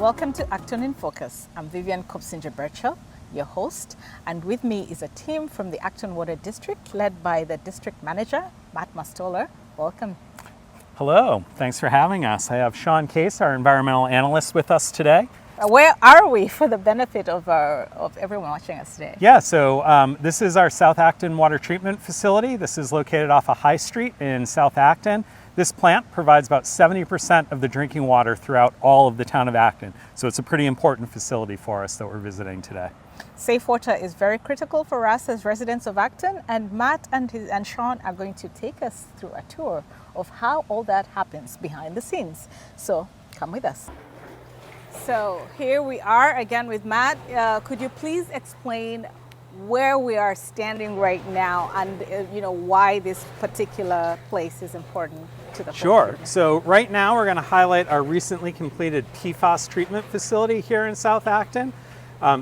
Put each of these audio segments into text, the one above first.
Welcome to Acton in Focus. I'm Vivian Kopsinger-Birchall, your host, and with me is a team from the Acton Water District led by the District Manager, Matt Mastoller. Welcome. Hello, thanks for having us. I have Sean Case, our environmental analyst, with us today. Where are we for the benefit of everyone watching us today? Yeah, so this is our South Acton water treatment facility. This is located off of High Street in South Acton. This plant provides about 70% of the drinking water throughout all of the town of Acton. So it's a pretty important facility for us that we're visiting today. Safe water is very critical for us as residents of Acton, and Matt and Sean are going to take us through a tour of how all that happens behind the scenes. So come with us. So here we are again with Matt. Could you please explain where we are standing right now and why this particular place is important to the Sure. community? So right now we're going to highlight our recently completed PFAS treatment facility here in South Acton.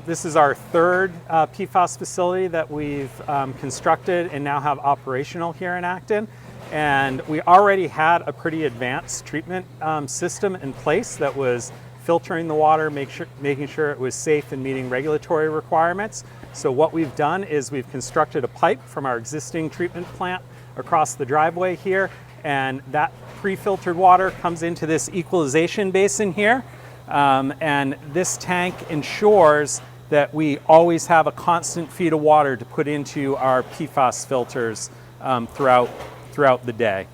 This is our third PFAS facility that we've constructed and now have operational here in Acton. And we already had a pretty advanced treatment system in place that was filtering the water, making sure it was safe and meeting regulatory requirements. So what we've done is we've constructed a pipe from our existing treatment plant across the driveway here, and that pre-filtered water comes into this equalization basin here. And this tank ensures that we always have a constant feed of water to put into our PFAS filters throughout the day.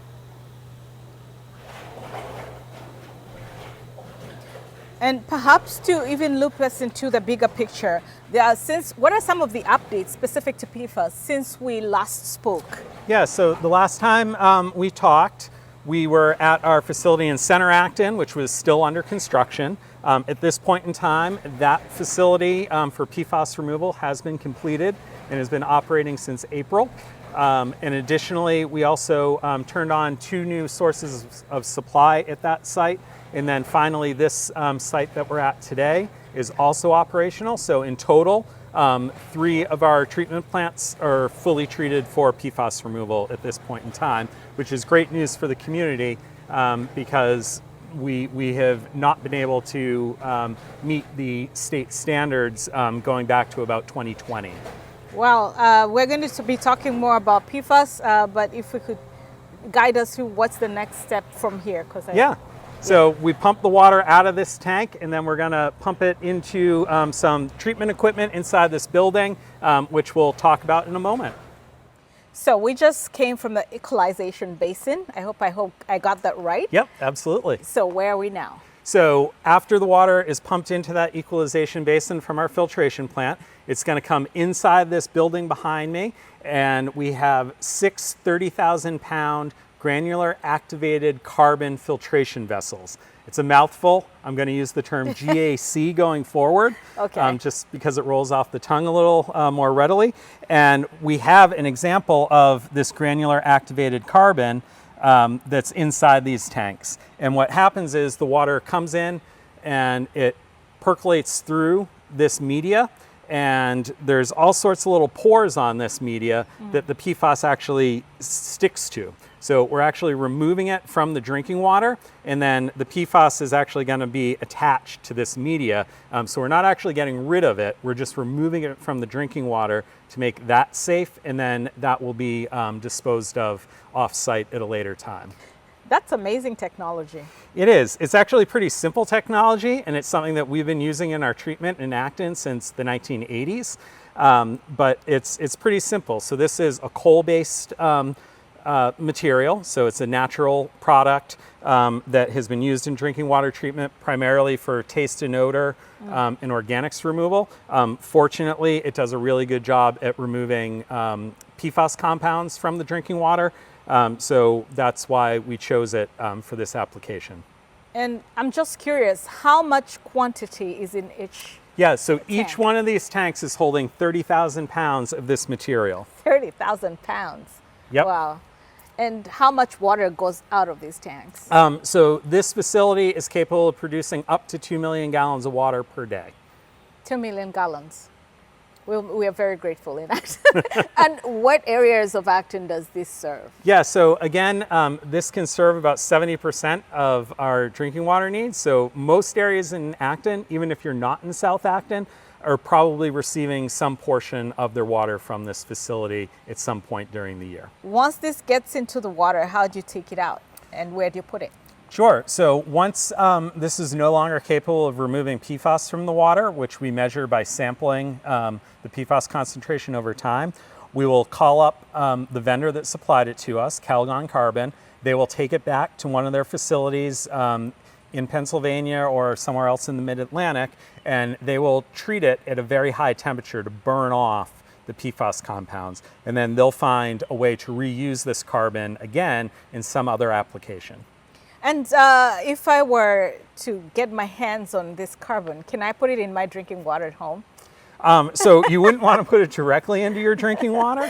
And perhaps to even loop us into the bigger picture, what are some of the updates specific to PFAS since we last spoke? Yeah, so the last time we talked, we were at our facility in Center Acton, which was still under construction. At this point in time, that facility for PFAS removal has been completed and has been operating since April. And additionally, we also turned on 2 new sources of supply at that site. And then finally, this site that we're at today is also operational. So in total, 3 of our treatment plants are fully treated for PFAS removal at this point in time, which is great news for the community because we have not been able to meet the state standards going back to about 2020. Well, we're going to be talking more about PFAS, but if we could guide us through what's the next step from here. So we pump the water out of this tank, and then we're going to pump it into some treatment equipment inside this building, which we'll talk about in a moment. So we just came from the equalization basin. I hope I got that right. Yep, absolutely. So where are we now? So after the water is pumped into that equalization basin from our filtration plant, it's going to come inside this building behind me, and we have 6 30,000-pound granular activated carbon filtration vessels. It's a mouthful. I'm going to use the term GAC going forward, just because it rolls off the tongue a little more readily. And we have an example of this granular activated carbon that's inside these tanks. And what happens is the water comes in and it percolates through this media, and there's all sorts of little pores on this media that the PFAS actually sticks to. So we're actually removing it from the drinking water, and then the PFAS is actually going to be attached to this media. So we're not actually getting rid of it, we're just removing it from the drinking water to make that safe, and then that will be disposed of off-site at a later time. That's amazing technology. It is. It's actually pretty simple technology, and it's something that we've been using in our treatment in Acton since the 1980s. But it's pretty simple. So this is a coal-based material. So it's a natural product that has been used in drinking water treatment primarily for taste and odor and organics removal. Fortunately, it does a really good job at removing PFAS compounds from the drinking water. So that's why we chose it for this application. And I'm just curious, how much quantity is in each? Yeah, so each one of these tanks is holding 30,000 pounds of this material. 30,000 pounds. Yep. Wow. And how much water goes out of these tanks? So this facility is capable of producing up to 2 million gallons of water per day. 2 million gallons. We are very grateful in Acton. And what areas of Acton does this serve? Yeah, so again, this can serve about 70% of our drinking water needs. So most areas in Acton, even if you're not in South Acton, are probably receiving some portion of their water from this facility at some point during the year. Once this gets into the water, how do you take it out and where do you put it? Sure. So once this is no longer capable of removing PFAS from the water, which we measure by sampling the PFAS concentration over time, we will call up the vendor that supplied it to us, Calgon Carbon. They will take it back to one of their facilities in Pennsylvania or somewhere else in the mid-Atlantic, and they will treat it at a very high temperature to burn off the PFAS compounds. And then they'll find a way to reuse this carbon again in some other application. And if I were to get my hands on this carbon, can I put it in my drinking water at home? So you wouldn't want to put it directly into your drinking water.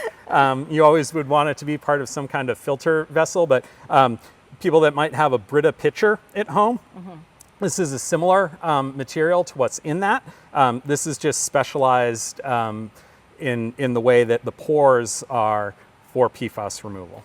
You always would want it to be part of some kind of filter vessel, but people that might have a Brita pitcher at home, this is a similar material to what's in that. This is just specialized in the way that the pores are for PFAS removal.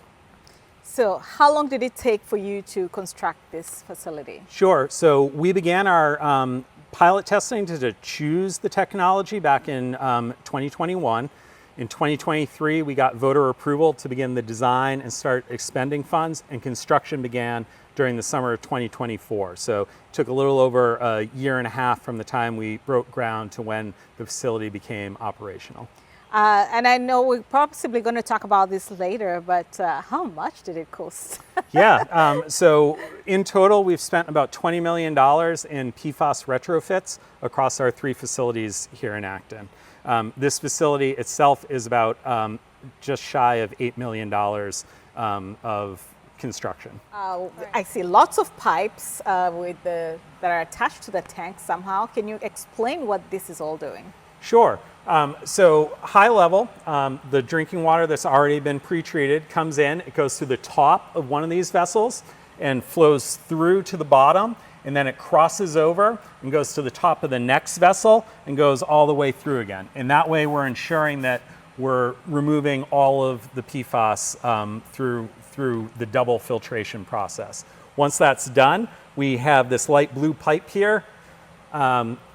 So how long did it take for you to construct this facility? Sure. So we began our pilot testing to choose the technology back in 2021. In 2023, we got voter approval to begin the design and start expending funds, and construction began during the summer of 2024. So it took a little over a year and a half from the time we broke ground to when the facility became operational. And I know we're possibly going to talk about this later, but how much did it cost? Yeah, so in total, we've spent about $20 million in PFAS retrofits across our 3 facilities here in Acton. This facility itself is about just shy of $8 million of construction. I see lots of pipes that are attached to the tank somehow. Can you explain what this is all doing? Sure. So high level, the drinking water that's already been pre-treated comes in, it goes through the top of one of these vessels and flows through to the bottom, and then it crosses over and goes to the top of the next vessel and goes all the way through again. And that way we're ensuring that we're removing all of the PFAS through the double filtration process. Once that's done, we have this light blue pipe here,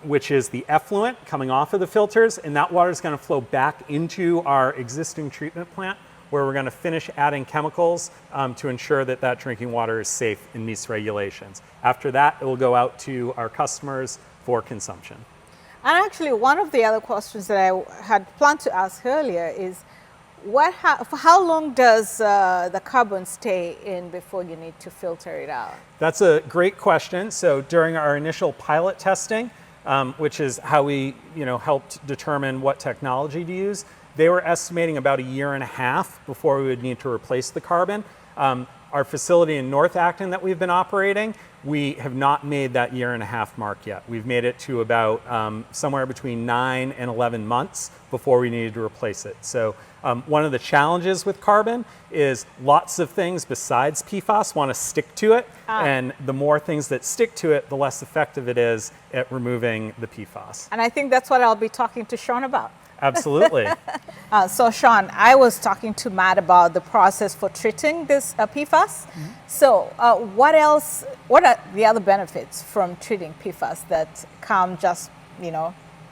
which is the effluent coming off of the filters, and that water is going to flow back into our existing treatment plant, where we're going to finish adding chemicals to ensure that that drinking water is safe and meets regulations. After that, it will go out to our customers for consumption. And actually, one of the other questions that I had planned to ask earlier is, for how long does the carbon stay in before you need to filter it out? That's a great question. So during our initial pilot testing, which is how we helped determine what technology to use, they were estimating about a year and a half before we would need to replace the carbon. Our facility in North Acton that we've been operating, we have not made that year and a half mark yet. We've made it to about somewhere between 9 and 11 months before we needed to replace it. So one of the challenges with carbon is lots of things besides PFAS want to stick to it, and the more things that stick to it, the less effective it is at removing the PFAS. And I think that's what I'll be talking to Sean about. Absolutely. So Sean, I was talking to Matt about the process for treating this PFAS. So what are the other benefits from treating PFAS that come just,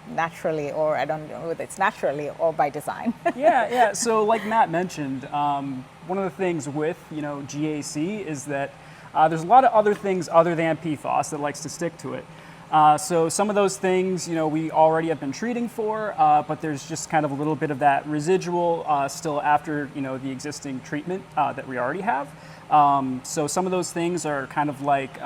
naturally, or I don't know whether it's naturally or by design? Yeah. So like Matt mentioned, one of the things with, GAC is that there's a lot of other things other than PFAS that likes to stick to it. So some of those things, we already have been treating for, but there's just kind of a little bit of that residual still after, the existing treatment that we already have. So some of those things are kind of like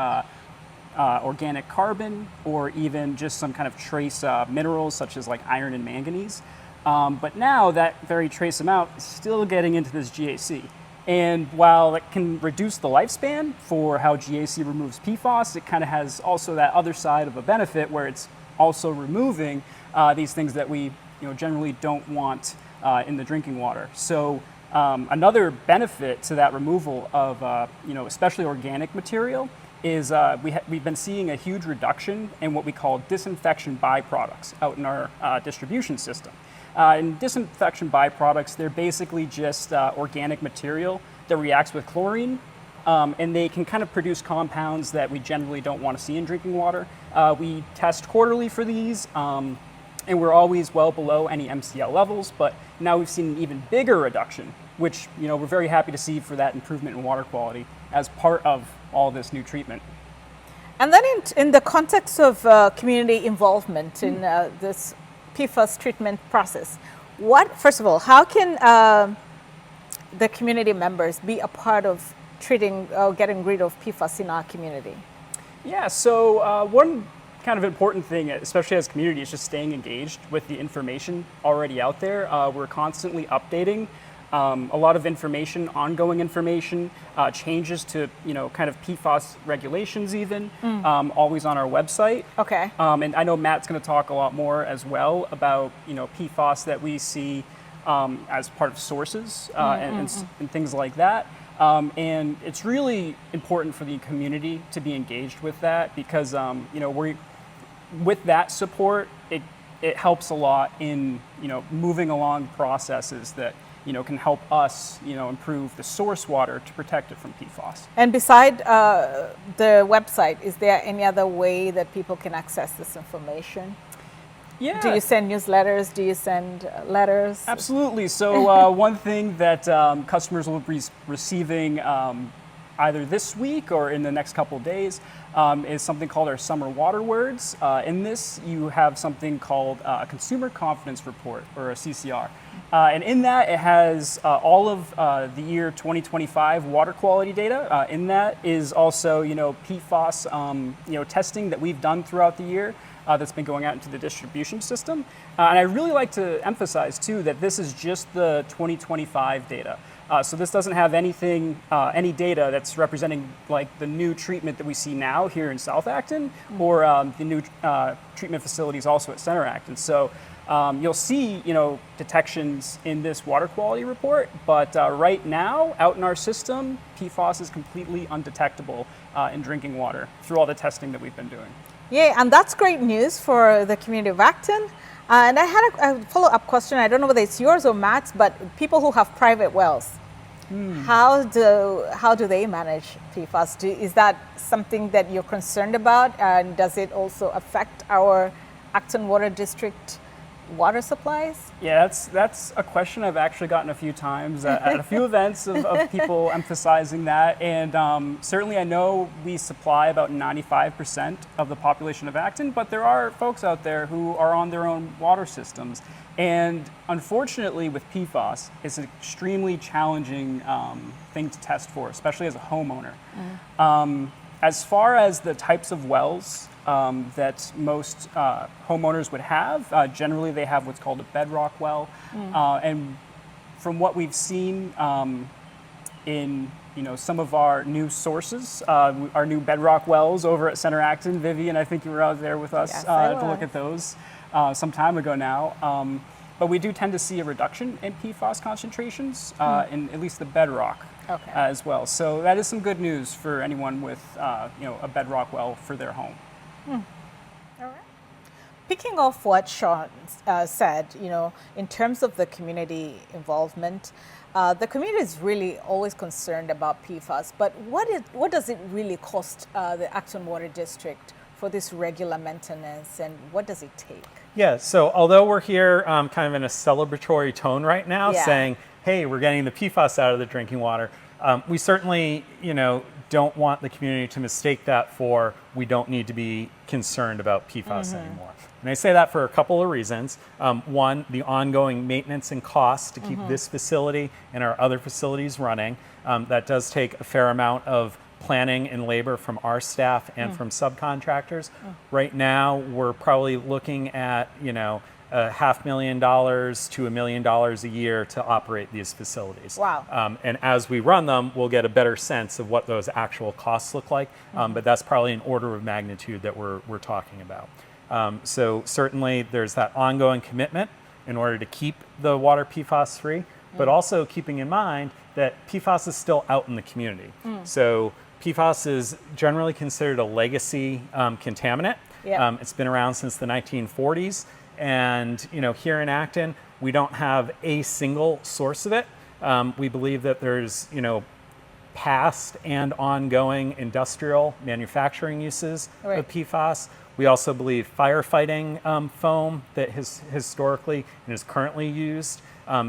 organic carbon, or even just some kind of trace minerals such as like iron and manganese. But now that very trace amount is still getting into this GAC. And while it can reduce the lifespan for how GAC removes PFAS, it kind of has also that other side of a benefit where it's also removing these things that we generally don't want in the drinking water. So another benefit to that removal of especially organic material is we've been seeing a huge reduction in what we call disinfection byproducts out in our distribution system. And disinfection byproducts, they're basically just organic material that reacts with chlorine, and they can kind of produce compounds that we generally don't want to see in drinking water. We test quarterly for these, and we're always well below any MCL levels, but now we've seen an even bigger reduction, which we're very happy to see for that improvement in water quality as part of all this new treatment. And then in the context of community involvement in this PFAS treatment process, first of all, how can the community members be a part of treating or getting rid of PFAS in our community? Yeah, so one kind of important thing, especially as a community, is just staying engaged with the information already out there. We're constantly updating a lot of information, ongoing information, changes to kind of PFAS regulations even, always on our website. Okay. And I know Matt's going to talk a lot more as well about PFAS that we see as part of sources and things like that. And it's really important for the community to be engaged with that because with that support, it helps a lot in moving along processes that can help us improve the source water to protect it from PFAS. And beside the website, is there any other way that people can access this information? Yeah. Do you send newsletters? Do you send letters? Absolutely. So one thing that customers will be receiving either this week or in the next couple of days is something called our Summer Water Words. In this, you have something called a Consumer Confidence Report, or a CCR. And in that, it has all of the year 2025 water quality data. In that is also, PFAS, testing that we've done throughout the year. That's been going out into the distribution system. And I really like to emphasize too that this is just the 2025 data. So this doesn't have anything, any data that's representing like the new treatment that we see now here in South Acton or the new treatment facilities also at Center Acton. So you'll see, detections in this water quality report, but right now out in our system, PFAS is completely undetectable in drinking water through all the testing that we've been doing. Yeah, and that's great news for the community of Acton. And I had a follow-up question. I don't know whether it's yours or Matt's, but people who have private wells, how do they manage PFAS? Is that something that you're concerned about? And does it also affect our Acton Water District water supplies? Yeah, that's a question I've actually gotten a few times at a few events of people emphasizing that. And certainly I know we supply about 95% of the population of Acton, but there are folks out there who are on their own water systems. And unfortunately with PFAS, it's an extremely challenging thing to test for, especially as a homeowner. As far as the types of wells that most homeowners would have, generally they have what's called a bedrock well. And from what we've seen in some of our new sources, our new bedrock wells over at Center Acton, Vivian, I think you were out there with us to look at those some time ago now. But we do tend to see a reduction in PFAS concentrations in at least the bedrock. As well. So that is some good news for anyone with a bedrock well for their home. All right. Picking off what Sean said, in terms of the community involvement, the community is really always concerned about PFAS, but what does it really cost the Acton Water District for this regular maintenance, and what does it take? Yeah, so although we're here kind of in a celebratory tone right now, saying, hey, we're getting the PFAS out of the drinking water, we certainly, don't want the community to mistake that for we don't need to be concerned about PFAS anymore. And I say that for a couple of reasons. One, the ongoing maintenance and costs to keep this facility and our other facilities running. That does take a fair amount of planning and labor from our staff and from subcontractors. Right now, we're probably looking at, $500,000 to $1 million a year to operate these facilities. Wow. And as we run them, we'll get a better sense of what those actual costs look like. But that's probably an order of magnitude that we're talking about. So certainly there's that ongoing commitment in order to keep the water PFAS free, but also keeping in mind that PFAS is still out in the community. So PFAS is generally considered a legacy contaminant. It's been around since the 1940s. And here in Acton, we don't have a single source of it. We believe that there's, past and ongoing industrial manufacturing uses of PFAS. We also believe firefighting foam that has historically and is currently used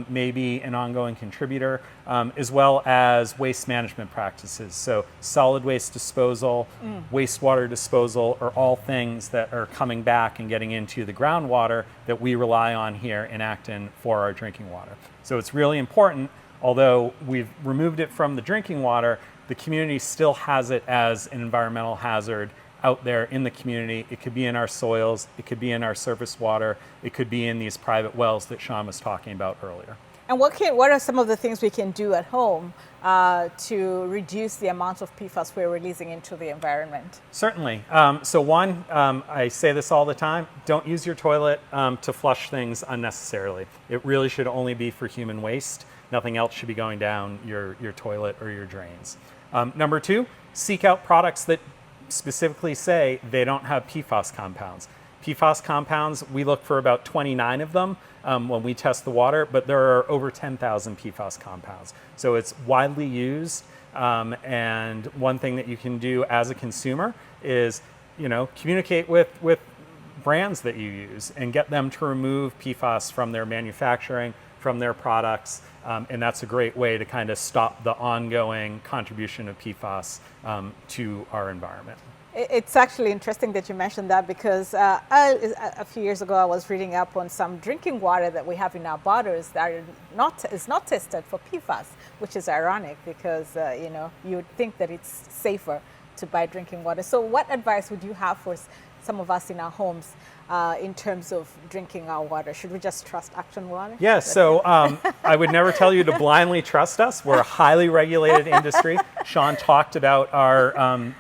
may be an ongoing contributor, as well as waste management practices. So solid waste disposal, wastewater disposal are all things that are coming back and getting into the groundwater that we rely on here in Acton for our drinking water. So it's really important. Although we've removed it from the drinking water, the community still has it as an environmental hazard out there in the community. It could be in our soils, it could be in our surface water, it could be in these private wells that Sean was talking about earlier. And what are some of the things we can do at home to reduce the amount of PFAS we're releasing into the environment? Certainly. So one, I say this all the time, don't use your toilet to flush things unnecessarily. It really should only be for human waste. Nothing else should be going down your toilet or your drains. Number two, seek out products that specifically say they don't have PFAS compounds. PFAS compounds, we look for about 29 of them when we test the water, but there are over 10,000 PFAS compounds. So it's widely used, and one thing that you can do as a consumer is, communicate with brands that you use and get them to remove PFAS from their manufacturing, from their products, and that's a great way to kind of stop the ongoing contribution of PFAS to our environment. It's actually interesting that you mentioned that because a few years ago I was reading up on some drinking water that we have in our bottles that is not tested for PFAS, which is ironic because you would think that it's safer to buy drinking water. So what advice would you have for some of us in our homes in terms of drinking our water? Should we just trust Acton water? Yeah, so I would never tell you to blindly trust us. We're a highly regulated industry. Sean talked about our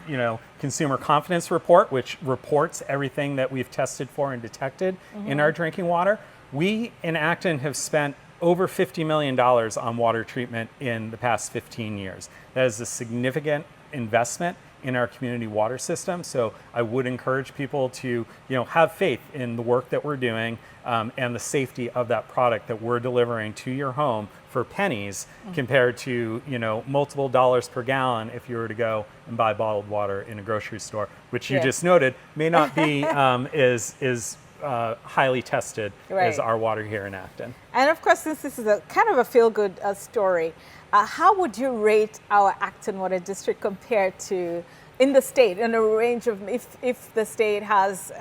consumer confidence report, which reports everything that we've tested for and detected in our drinking water. We in Acton have spent over $50 million on water treatment in the past 15 years. That is a significant investment in our community water system. So I would encourage people to, have faith in the work that we're doing and the safety of that product that we're delivering to your home for pennies compared to, multiple dollars per gallon if you were to go and buy bottled water in a grocery store, which you just noted may not be as highly tested as our water here in Acton. And of course, since this is a kind of a feel-good story, how would you rate our Acton Water District compared to in the state, in a range of, if the state has,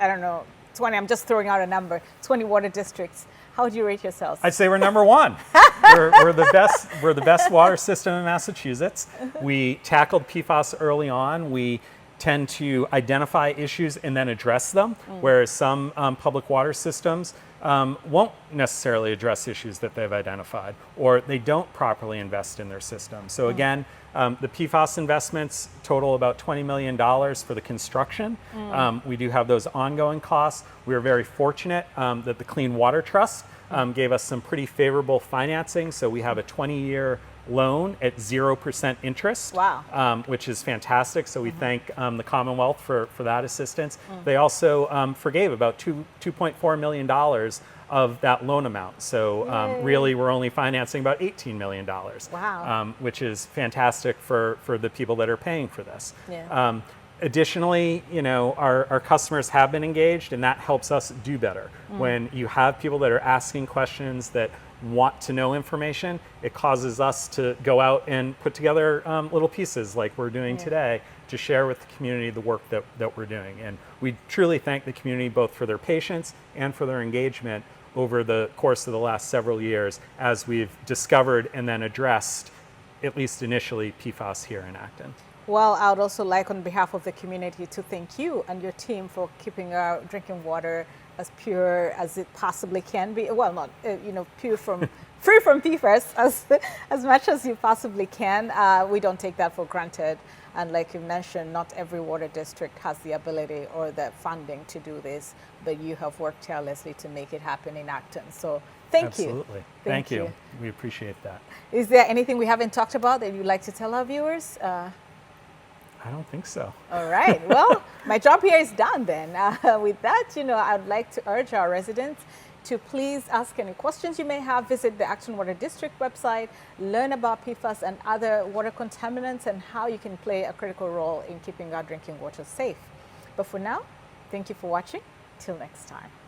20, I'm just throwing out a number, 20 water districts, how would you rate yourselves? I'd say we're number one. we're the best. We're the best water system in Massachusetts. We tackled PFAS early on. We tend to identify issues and then address them, whereas some public water systems won't necessarily address issues that they've identified, or they don't properly invest in their system. So again, the PFAS investments total about $20 million for the construction. We do have those ongoing costs. We are very fortunate that the Clean Water Trust gave us some pretty favorable financing. So we have a 20-year loan at 0% interest, which is fantastic. So we thank the Commonwealth for that assistance. They also forgave about $2.4 million of that loan amount. So really we're only financing about $18 million, which is fantastic for the people that are paying for this. Additionally, our customers have been engaged, and that helps us do better. When you have people that are asking questions that want to know information, it causes us to go out and put together little pieces like we're doing today to share with the community the work that we're doing. And we truly thank the community both for their patience and for their engagement over the course of the last several years as we've discovered and then addressed, at least initially, PFAS here in Acton. Well, I would also like on behalf of the community to thank you and your team for keeping our drinking water as pure as it possibly can be. Well, not pure from free from PFAS as much as you possibly can. We don't take that for granted. And like you mentioned, not every water district has the ability or the funding to do this, but you have worked tirelessly to make it happen in Acton. So thank you. Absolutely. Thank you. We appreciate that. Is there anything we haven't talked about that you'd like to tell our viewers? I don't think so. All right. Well, my job here is done then. With that, I'd like to urge our residents, to please ask any questions you may have. Visit the Acton Water District website, learn about PFAS and other water contaminants and how you can play a critical role in keeping our drinking water safe. But for now, thank you for watching. Till next time.